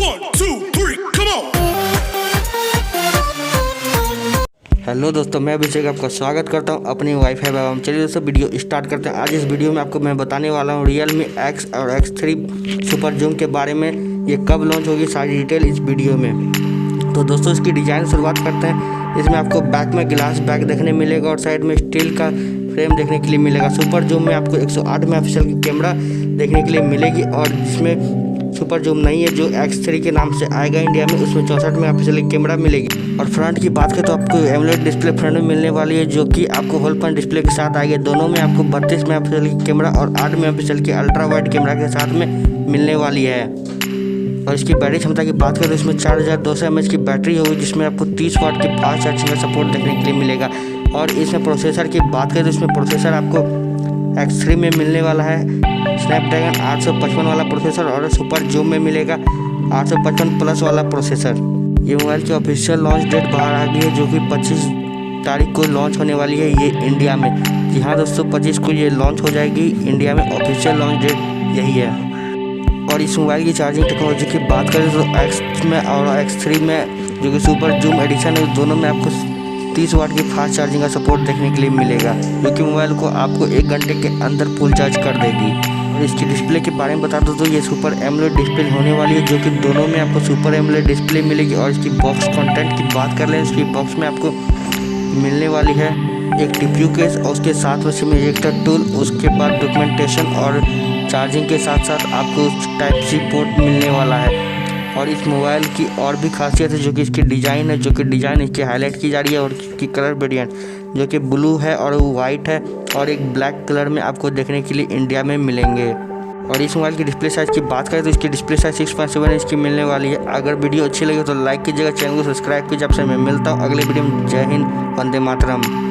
1, 2, 3, come on! Hello दोस्तों, मैं अभिषेक आपका स्वागत करता हूं अपनी वाईफाई बाबा में। चलिए दोस्तों, वीडियो स्टार्ट करते हैं। आज इस वीडियो में आपको मैं बताने वाला हूं Realme X और X3 सुपर जूम के बारे में। ये कब लॉन्च होगी, सारी डिटेल इस वीडियो में। तो दोस्तों, इसकी डिज़ाइन शुरुआत करते हैं। इसमें आपको बैक में ग्लास बैक देखने मिलेगा और साइड में स्टील का फ्रेम देखने के लिए मिलेगा। सुपर जूम में आपको 108 मेगापिक्सल की कैमरा देखने के लिए मिलेगी और जिसमें सुपर जूम नहीं है जो X3 के नाम से आएगा इंडिया में, उसमें 64 मेगापिक्सल की कैमरा मिलेगी। और फ्रंट की बात करें तो आपको एमोलेड डिस्प्ले फ्रंट में मिलने वाली है, जो कि आपको होल पॉइंट डिस्प्ले के साथ आएगी। दोनों में आपको 32 मेगापिक्सल की कैमरा और 8 मेगापिक्सल की अल्ट्रा वाइड कैमरा के साथ में मिलने वाली है। और इसकी बैटरी क्षमता की बात करें तो इसमें 4200 mAh की बैटरी होगी, जिसमें आपको 30 वाट की फास्ट चार्जिंग का सपोर्ट देखने के लिए मिलेगा। और इसमें प्रोसेसर की बात करें तो इसमें प्रोसेसर आपको X3 में मिलने वाला है स्नैपड्रैगन 855 वाला प्रोसेसर, और सुपर जूम में मिलेगा 855 प्लस वाला प्रोसेसर। ये मोबाइल की ऑफिशियल लॉन्च डेट बाहर आ गई है, जो कि 25 तारीख को लॉन्च होने वाली है ये इंडिया में। जी हाँ दोस्तों, 25 को ये लॉन्च हो जाएगी इंडिया में। ऑफिशियल लॉन्च डेट यही है। और इस मोबाइल की चार्जिंग टेक्नोलॉजी की बात करें तो X में और X3 में जो कि सुपर जूम एडिशन है, दोनों में आपको 30 वाट की फास्ट चार्जिंग का सपोर्ट देखने के लिए मिलेगा, जो कि मोबाइल को आपको 1 घंटे के अंदर फुल चार्ज कर देगी। और इसकी डिस्प्ले के बारे में बता दो तो ये सुपर एमोलेड डिस्प्ले होने वाली है, जो कि दोनों में आपको सुपर एमोलेड डिस्प्ले मिलेगी। और इसकी बॉक्स कंटेंट की बात कर लें, इसकी बॉक्स में आपको मिलने वाली है एक टीपीयू केस और उसके साथ में सिम इजेक्टर टूल, उसके बाद डॉक्यूमेंटेशन और चार्जिंग के साथ साथ आपको टाइप सी पोर्ट मिलने वाला है। और इस मोबाइल की और भी खासियत है, जो कि इसकी डिज़ाइन है, जो कि डिज़ाइन इसकी हाईलाइट की जा रही है। और इसकी कलर वेरिएंट जो कि ब्लू है और वाइट है और एक ब्लैक कलर में आपको देखने के लिए इंडिया में मिलेंगे। और इस मोबाइल की डिस्प्ले साइज़ की बात करें तो इसकी डिस्प्ले साइज 6.7 इंच की मिलने वाली है। अगर वीडियो अच्छी लगे तो लाइक कीजिएगा, चैनल को सब्सक्राइब कीजिए। आपसे मैं मिलता हूँ अगले वीडियो में। जय हिंद, वंदे मातरम।